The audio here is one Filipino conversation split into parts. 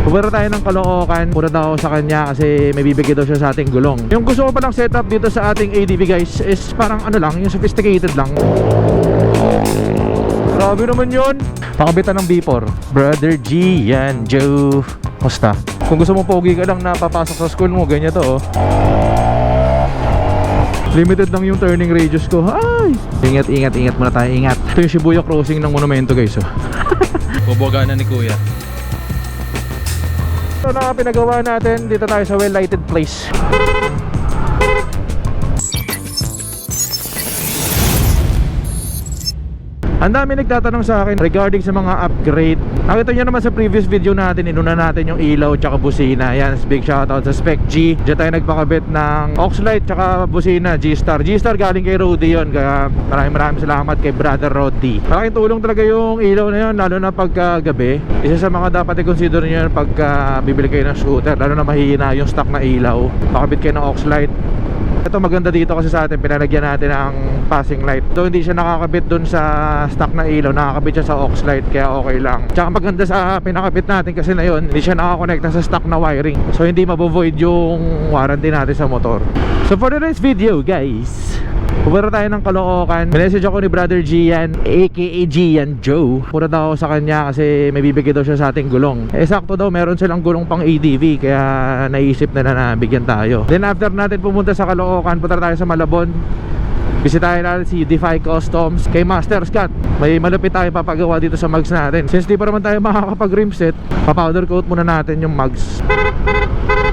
Pupunta tayo ng Caloocan. Punta daw ako sa kanya kasi may bibigay daw siya sa ating gulong. Yung gusto ko palang setup dito sa ating ADV guys is parang ano lang, yung sophisticated lang. Grabe naman yun. Pakabitan ng B4. Brother G, yan, Joe. Musta? Kung gusto mo pogi ka lang na papasok sa school mo, ganyan to oh. Limited lang yung turning radius ko. Ay! Ingat muna tayo, ingat. Ito yung Shibuya crossing ng monumento guys oh. Buboga na ni Kuya. Ito na pinagawa natin. Dito tayo sa well-lighted place. Ang dami nagtatanong sa akin regarding sa mga upgrade. Nakita nyo naman sa previous video natin, inuna natin yung ilaw tsaka busina. Yan, big shoutout sa Spec G. Diyan tayo nagpakabit ng aux light tsaka busina G-Star. G-Star galing kay Rudy yun. Kaya maraming salamat kay Brother Rudy. Malaking tulong talaga yung ilaw na yun, lalo na pagka gabi. Isa sa mga dapat i-consider nyo yun pagka bibili kayo ng scooter, lalo na mahihina yung stock na ilaw. Pakabit kayo ng aux light. Ito maganda dito kasi sa atin, pinalagyan natin ng passing light. Though hindi siya nakakabit dun sa stock na ilaw, nakakabit siya sa aux light, kaya okay lang. Tsaka maganda sa pinakabit natin kasi na yun, hindi siya nakakonekta sa stock na wiring. So hindi mabovoid yung warranty natin sa motor. So for the next video guys, pupunta tayo ng Caloocan. Message ako ni Brother Gian, aka Gian Joe. Punta daw ako sa kanya kasi may bibigay daw siya sa ating gulong. Sakto daw, meron silang gulong pang ADV, kaya naisip na bigyan tayo. Then after natin pumunta sa Caloocan, punta tayo sa Malabon. Bisitahin natin si Defy Customs kay Master Scott. May malupit tayo papagawa dito sa mugs natin. Since di pa naman tayo makakapag rim set, pa-powder coat muna natin yung mugs.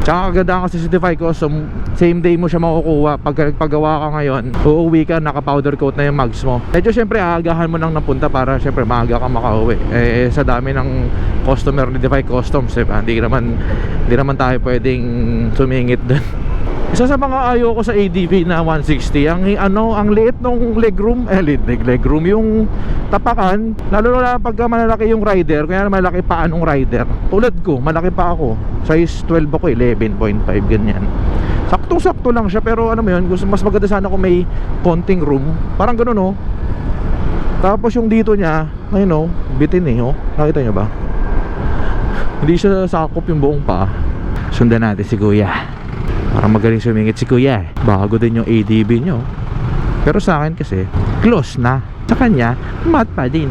Tsaka kagandaan kasi si Defy Custom, same day mo siya makukuha. Pag nagpagawa ka ngayon, uuwi ka, naka-powder coat na yung mugs mo. Medyo syempre aagahan mo nang napunta para syempre maaga ka makauwi. Sa dami ng customer ni Defy Customs, hindi naman tayo pwedeng sumingit dun. Isa sa mga ayaw ko sa ADV na 160, ang liit nung legroom, legroom yung tapakan, lalo na pagka malalaki yung rider, kaya malaki pa anong rider. Tulad ko, malaki pa ako, size 12 ako, 11.5 ganyan. Saktong-sakto lang siya, pero ano mo yun, mas maganda sana kung may konting room, parang gano'n oh. Tapos yung dito niya, ayun oh, bitin oh, nakita nyo ba? Hindi siya sakop yung buong pa. Sundan natin si Kuya. Parang magaling sumingit si Kuya. Bago din yung ADV nyo. Pero sa akin kasi close na. Sa kanya, mat pa din.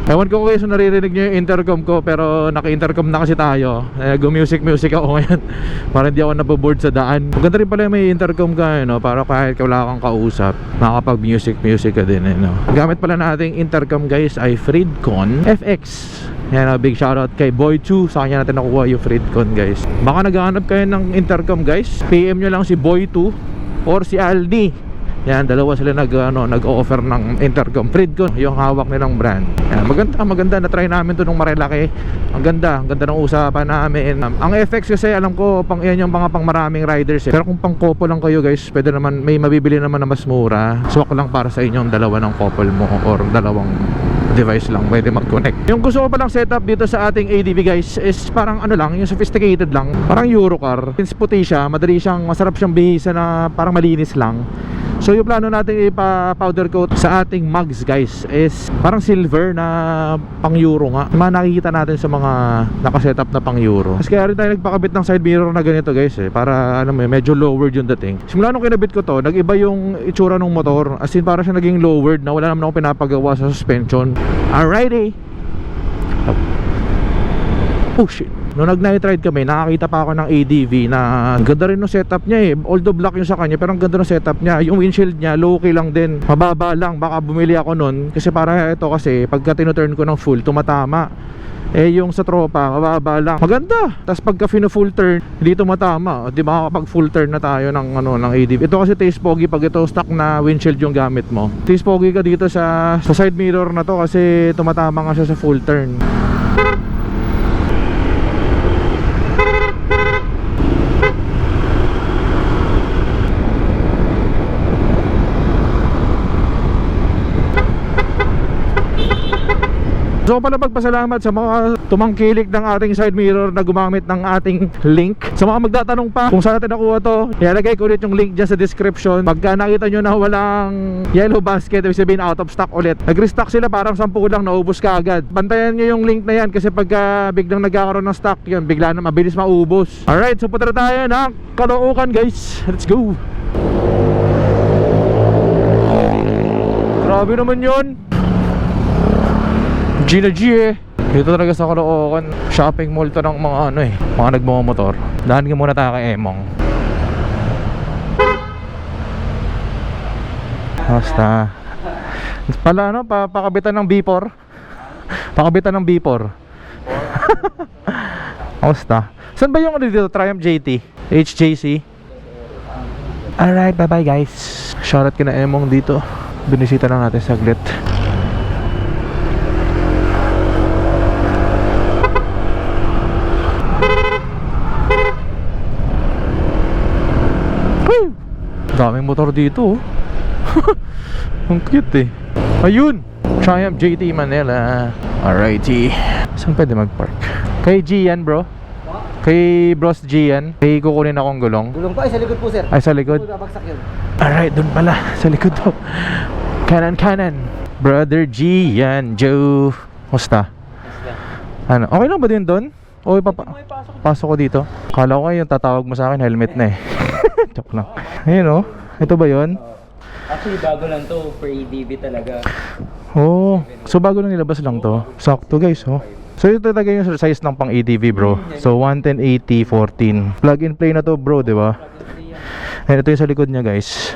Ewan ko kayo kung naririnig nyo yung intercom ko, pero naka-intercom na kasi tayo. Music ako ngayon. Para hindi ako naboboard sa daan. Maganda rin pala may intercom ka, no? Para kahit wala kang kausap, makakapag music ka din, no? Gamit pala nating intercom guys ay Freedcon FX. Yan, big shoutout kay Boy2. Sa kanya natin nakuha yung Freedcon guys. Baka naghahanap kayo ng intercom guys, PM nyo lang si Boy2 or si Aldi. Yan, dalawa sila nag-offer ng intercom. Freedcon, yung hawak nilang brand. Yan, maganda. Na-try namin to nung Marilaki. Ang ganda ng usapan namin. Ang FX kasi alam ko, yan yung mga pang maraming riders. Pero kung pang couple lang kayo guys, pwede naman, may mabibili naman na mas mura. Swak lang para sa inyong dalawa ng couple mo or dalawang device lang pwede mag-connect. Yung gusto ko palang setup dito sa ating ADV guys is parang ano lang, yung sophisticated lang, parang Eurocar. Since puti siya, masarap siyang bihisa na parang malinis lang. So yung plano natin ipa-powder coat sa ating mugs guys is parang silver na pang Euro nga. Nakikita natin sa mga nakasetup na pang Euro. Kasi kaya rin tayo nagpakabit ng side mirror na ganito guys para medyo lowered yung dating. Simula nung kinabit ko to, nag-iba yung itsura ng motor. As in parang siya naging lowered na wala naman ako pinapagawa sa suspension. Alrighty. Oh shit. Nung nag-night ride kami, nakakita pa ako ng ADV na ganda rin ng setup niya although black yung sa kanya, pero ang ganda ng setup niya. Yung windshield niya, low-key lang din. Mababa lang, baka bumili ako nun. Kasi para ito kasi, pagka tinuturn ko ng full, tumatama. Yung sa tropa, mababa lang. Maganda. Tapos pagka full turn, hindi tumatama. Di ba kapag full turn na tayo ng ADV. Ito kasi taste pogi pag ito stock na windshield yung gamit mo. Taste pogi ka dito sa side mirror na to kasi tumatama nga siya sa full turn. So Gusto ko pala magpasalamat sa mga tumangkilik ng ating side mirror na gumamit ng ating link. Sa mga magtatanong pa kung saan natin nakuha to, ilalagay ko ulit yung link dyan sa description. Pagka nakita nyo na walang yellow basket, ibig sabihin out of stock ulit. Nag-restock sila, parang 10 lang, naubos ka agad. Bantayan nyo yung link na yan kasi pagka biglang nagkakaroon ng stock yun, bigla na mabilis maubos. Alright, so punta na tayo ng Caloocan guys. Let's go. Grabe naman yun. Gina G eh. Dito talaga sa Caloocan, shopping mall to ng mga ano eh, mga nagmamotor. Dahan ka muna tayo kay Emong. Basta pala ano, pakabitan ng B4. Pakabitan ng B4. Basta. Saan ba yung ano dito? Triumph JT? HJC? Alright, bye bye guys. Shoutout kina Emong dito. Binisita lang natin saglit. Daming motor dito. Ang cute eh. Ayun, Triumph JT Manila. Alrighty. Saan pwede mag-park? Kay G yan bro? Kay Bros G yan? Kay kukunin akong gulong? Gulong po ay sa likod po sir. Ay sa likod? Babagsak yun. Alright, dun pala. Sa likod to. Kanan. Brother G yan, Joe. Musta? Ano? Okay lang ba din doon? O pasok ko dito. Kala ko yung tatawag mo sa akin, helmet na eh. Joke lang. Ayun oh. Ito ba yun? Actually bago lang to, for EDV talaga. Oh, so bago lang nilabas lang to. Sakto guys oh. So ito talaga yung size ng pang EDV bro. So 110/80 14. Plug and play na to bro, di ba? And ito yung sa likod niya guys.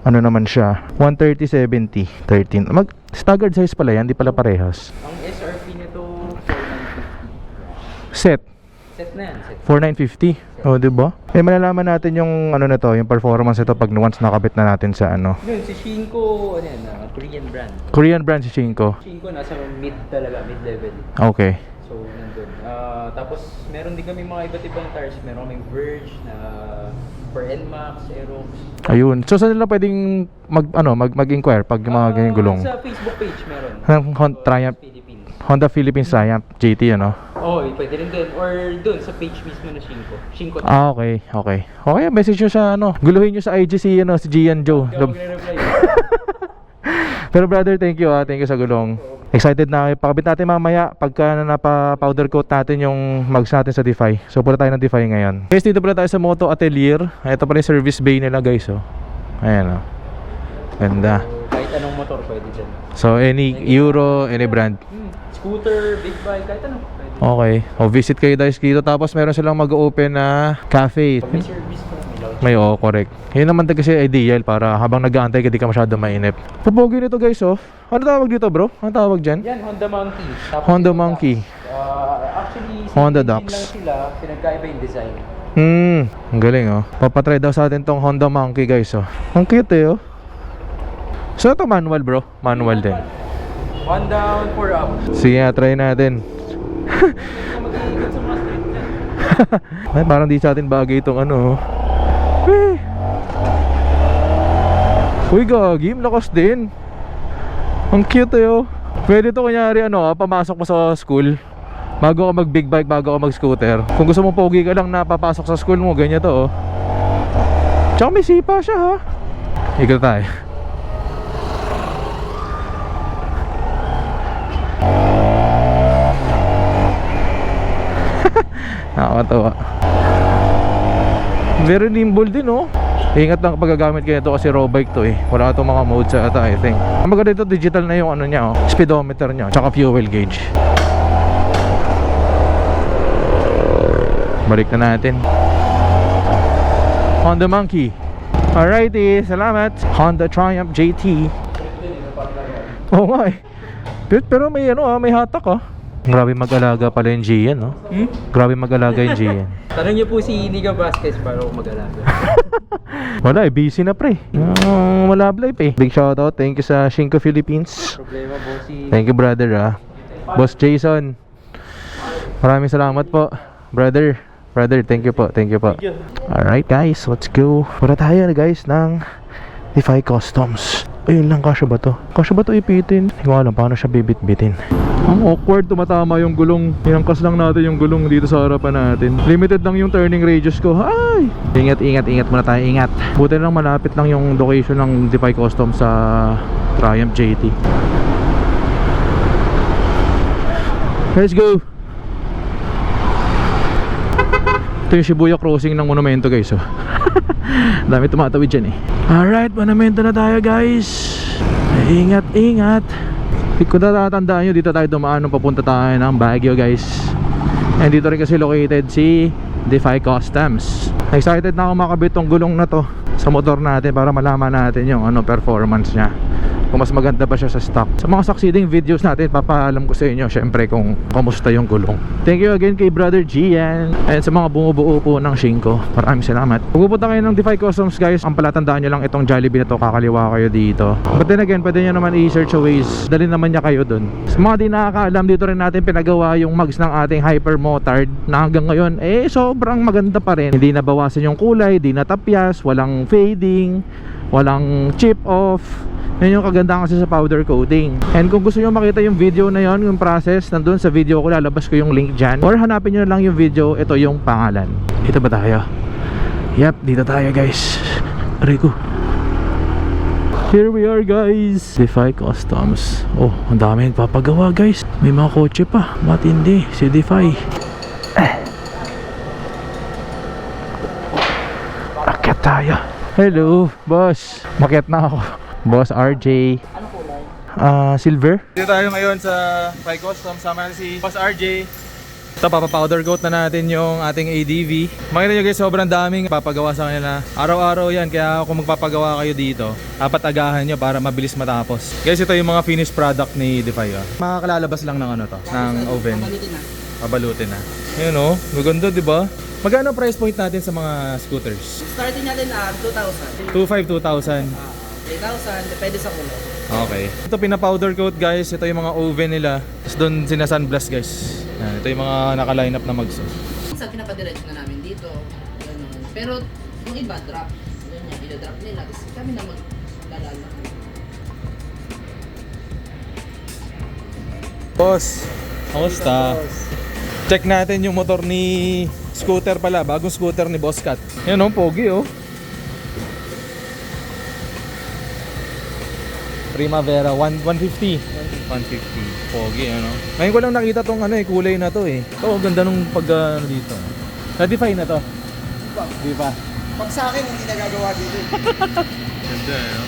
Ano naman siya? 130/70 13. Mag staggered size pala yan, di pala parehas. Ang SRP nito 4950. Set Set na yan, set. 4950. Oh, di ba? Eh malalaman natin yung ano na to, yung performance nito pag once nakabit na natin sa ano. Yun, si Shinko, ano yan, Korean brand. Korean brand si Shinko. Shinko nasa mid talaga, mid level. Okay. So, nandun. Tapos, meron din kami mga iba't ibang tires. Meron kaming Verge na for NMAX, Aerox. Ayun. So saan nila pwedeng mag-inquire pag yung mga ganyan gulong? Sa Facebook page meron. Ng Triumph Philippines. Honda Philippines Triumph GT ano? Oo, pwede rin dun. Or dun, sa page mismo na Shinko. Shinko. Ah, okay. Okay, message nyo sa ano. Guluhin nyo sa IG si ano, si Gian Joe. Hindi ako magre-reply. Pero brother, thank you Thank you sa gulong. Excited na pakabit natin mamaya pagka napa-powder coat natin yung mags natin sa Defy. So punta tayo ng Defy ngayon. Guys, dito pala tayo sa Moto Atelier. Ito pala yung service bay nila guys oh. Ayan oh. Ganda. So, kahit anong motor pwede dyan. So any Euro, any brand. Scooter, big bike, kahit ano. Pwede. Okay. O visit kayo guys dito. Tapos meron silang mag-open na cafe. May service pa, may lounge. May correct. Yun naman kasi ideal para habang nag-aantay ka di ka masyado mainip. Pupogi nito guys oh. Ano tawag dito bro? Ano tawag dyan? Yan, Honda Monkey. Tapos Honda yung Monkey. actually, Honda same engine Ducks. lang sila, pinagkaiba yung design. Ang galing oh. Papatry daw sa atin tong Honda Monkey guys oh. Ang cute eh oh. So ito manual bro? Manual din. 1 down, 4 up. Sige, try natin. Mag-iikot sa mga street dyan. Ay, parang di sa atin bagay itong ano. Uy, gagi, lakas din. Ang cute eh oh. Pwede to kunyari ano, pamasok mo sa school. Bago ka mag big bike, bago ka mag scooter. Kung gusto mo pogi ka lang na papasok sa school mo, ganyan to oh. Tsaka may sipa siya ha. Ikot tayo. Nakakatawa. Very nimble din oh. Ingat lang kapag gagamit kayo ito kasi raw bike to eh. Wala itong mga modes sa ata I think. Ang maganda ito, digital na yung ano niya oh. Speedometer niya, tsaka fuel gauge. Balik na natin. Honda Monkey. Alrighty, salamat. Honda Triumph JT. Oo nga eh. Pero may ano may hatak ah. Grabe mag-alaga pala yung Gian, no? Grabe mag-alaga yung Gian. Tanong niyo po si Niga Vasquez para ako mag-alaga. Wala eh, busy na pre. Wala life eh. Big shoutout, thank you sa Shinko Philippines. Problema po si... Thank you brother Boss Jason. Maraming salamat po. Brother, thank you po. Alright guys, let's go. Para tayo guys ng Defy Customs. Ayun lang, kasya ba to? Kasya ba to ipitin? Hindi ko alam paano siya bibit-bitin. Ang awkward, tumatama yung gulong. Inangkas lang natin yung gulong dito sa harapan natin. Limited lang yung turning radius ko. Ay! Ingat muna tayo, ingat. Buti lang malapit lang yung location ng Defy Customs sa Triumph JT. Let's go! Ito yung Shibuya crossing ng Monumento guys, oh. Dami tumatawid dyan eh. Alright, Monumento na tayo guys. Ingat. Kung natatandaan nyo, dito tayo dumaan nung papunta tayo ng Baguio guys. And dito rin kasi located si Defy Customs. Excited na ako makabit tong gulong na to sa motor natin para malaman natin yung performance nya, kung mas maganda ba siya sa stock. Sa mga succeeding videos natin, papaalam ko sa inyo syempre kung kamusta yung gulong. Thank you again kay Brother Gian and sa mga bumubuo po ng Shinko. Maraming salamat. Kung pupunta kayo ng Defy Customs guys, ang palatandaan nyo lang itong Jollibee na to, kakaliwa kayo dito. But then again, pwede nyo naman i-search a ways, dalhin naman niya kayo dun. Sa mga di nakakaalam, dito rin natin pinagawa yung mugs ng ating Hyper Motard na hanggang ngayon sobrang maganda pa rin. Hindi nabawasan yung kulay, di natapyas, walang fading, walang chip off. Yan yung kagandahan kasi sa powder coating. And kung gusto nyo makita yung video na yon, yung process, nandun sa video ko, lalabas ko yung link dyan. Or hanapin nyo na lang yung video, ito yung pangalan. Dito ba tayo? Yep, dito tayo guys. Aray ko. Here we are guys, Defy Customs. Oh, ang dami nagpapagawa guys. May mga kotse pa, matindi si Defy. Akyat tayo. Hello boss, makyat na ako. Boss RJ. Ano kulay? Silver. Dito tayo ngayon sa Defy Customs. Sama si Boss RJ. Ito, papapowder coat na natin yung ating ADV. Makita nyo guys, sobrang daming papagawa sa kanila. Araw-araw yan, kaya kung magpapagawa kayo dito, dapat agahan nyo para mabilis matapos. Guys, ito yung mga finished product ni Defy. Makakalalabas lang ng ng oven. Pabalutin na. Yun o, maganda diba? Magkano price point natin sa mga scooters? Starting natin 2,000. 2,500, 2,000. 3,000, depende sa kulay. Okay. Ito pinapowder coat guys. Ito yung mga oven nila. Tapos doon sinasunblast guys. Yan. Ito yung mga naka-line up na mags. Minsan pinapadiretso na namin dito. Ganun. Pero yung iba drop. Ganyan, ina-drop nila. Tapos kami na maglalala. Boss, kamusta? Check natin yung motor ni scooter pala. Bagong scooter ni Boss Cat. Yan o, pogi o. Primavera 150. 150. Pogi ano. Ngayon ko lang nakita tong kulay na to eh. Oh, ganda nung pag dito. Na-defy na to. Di ba? Pag sa akin, hindi nagagawa dito. Ganda eh.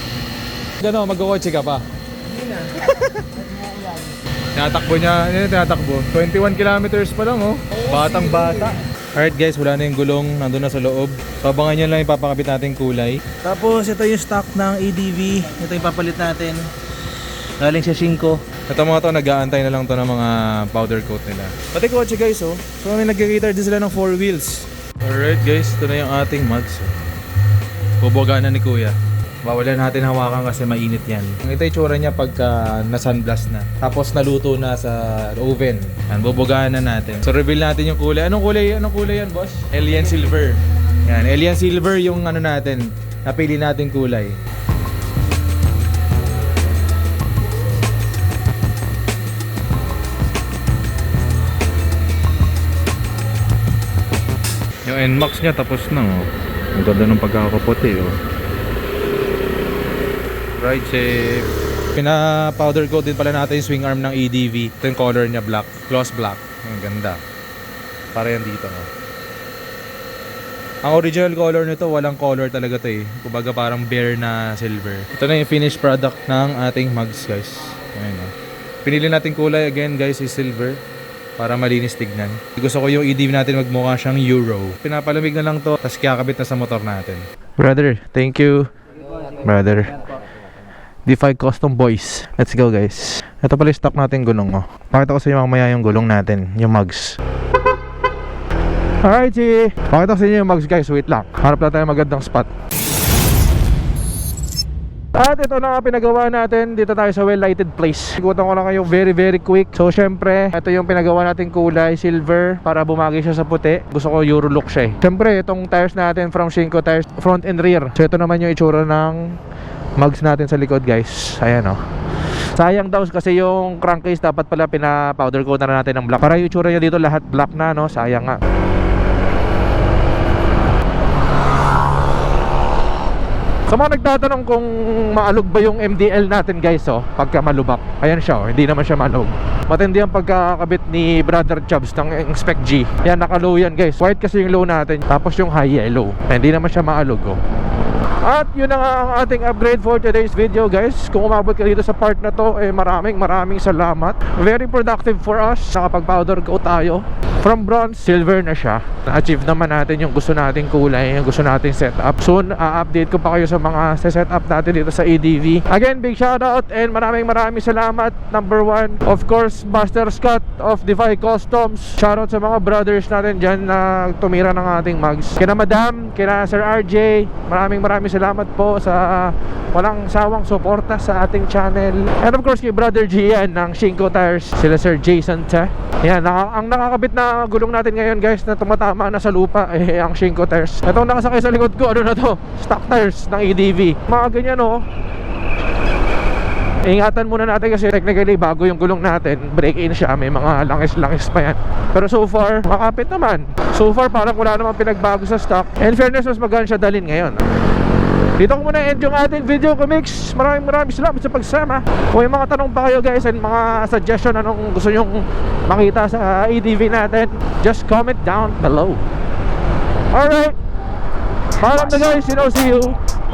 Gano, mag-kotse ka pa? Hindi na. Tinatakbo niya, tinatakbo. 21 kilometers pa lang oh. Batang bata. Alright guys, wala na yung gulong, nandun na sa loob. So abangan nyo lang yung papakabit nating kulay. Tapos ito yung stock ng ADV. Ito yung papalit natin. Galing sa Shinko. Ito mga to, nag-aantay na lang to ng mga powder coat nila. Pati kotse guys oh. So may nag-cater din sila ng 4 wheels. Alright guys, ito na yung ating mugs. Buboga na ni Kuya. Bawalan natin hawakan kasi mainit yan. Ito yung tsura niya pagka na-sunblast na. Tapos naluto na sa oven. Yan, bubugahan na natin. So reveal natin yung kulay. Anong kulay yan, boss? Alien Silver. Yan, Alien Silver yung natin. Napili natin kulay. Yung NMAX niya tapos na oh. Ang ganda ng pagkakaputi oh. Ride safe. Pina-powder coat din pala natin yung swing arm ng ADV. Ito yung color niya, black. Gloss black. Ang ganda. Para yan dito. No? Ang original color nito, walang color talaga to eh. Kumbaga parang bare na silver. Ito na yung finished product ng ating mugs guys. Ayan, no? Pinili natin kulay again guys is silver. Para malinis tignan. Gusto ko yung ADV natin magmukha siyang Euro. Pinapalamig na lang to, tapos kakabit na sa motor natin. Brother, thank you. Brother. Defy Custom Boys. Let's go guys. Ito pala yung stock natin gulong oh. Pakita ko sa inyo mamaya yung gulong natin, yung mugs. Alright, pakita ko sa inyo yung mugs guys. Wait lang, harap lang tayo magandang spot. At ito na nga pinagawa natin. Dito tayo sa well-lighted place. Ikutan ko lang kayo very quick. So syempre, ito yung pinagawa natin kulay silver para bumagi siya sa puti. Gusto ko Euro look siya eh. Syempre, itong tires natin from Shinko tires, front and rear. So ito naman yung itsura ng mugs natin sa likod guys. Ayan oh. Sayang daw kasi yung crankcase dapat pala pina-powder coat na natin ng black. Para yung itsura niya dito lahat black na no. Sayang nga. Sa mga nagtatanong kung maalog ba yung MDL natin guys oh, pagka malubak. Ayan siya oh, hindi naman siya maalog. Matindi ang pagkakabit ni Brother Chubbs ng Spec G. Yan, naka-low yan guys. White kasi yung low natin, tapos yung high yellow. Hindi naman siya maalog oh. At yun na nga ang ating upgrade for today's video guys. Kung umabot ka dito sa part na to, maraming salamat. Very productive for us. Nakapag-powder coat tayo. From bronze, silver na siya. Na-achieve naman natin yung gusto nating kulay, yung gusto nating setup. Soon, update ko pa kayo sa mga setup natin dito sa EDV. Again, big shoutout and maraming salamat. Number 1, of course, Master Scott of Defy Customs. Shoutout sa mga brothers natin dyan na tumira ng ating mugs. Kina Madam, kina Sir RJ, maraming salamat po sa walang sawang suporta sa ating channel. And of course, kay Brother Gian ng Shinko Tires, sila Sir Jason Te. Yan, ang nakakabit na gulong natin ngayon guys na tumatama na sa lupa ang Shinko Tires. Itong nakasakay sa likod ko, ano na to? Stock tires ng EDV. Mga ganyan oh. Ingatan muna natin kasi technically bago yung gulong natin, break-in siya, may mga langis pa yan. Pero so far, makapit naman. So far parang wala namang pinagbago sa stock. And fairness, mas magaan siya dalhin ngayon. Dito ko muna end yung ating video comics. Maraming salamat sa pagsama. Kung may mga tanong pa kayo guys and mga suggestion anong gusto nyong makita sa EDV natin, just comment down below. Alright, paalam na guys, see you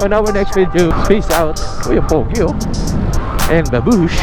on our next video. Peace out. Uy, ang pogi oh. And baboosh.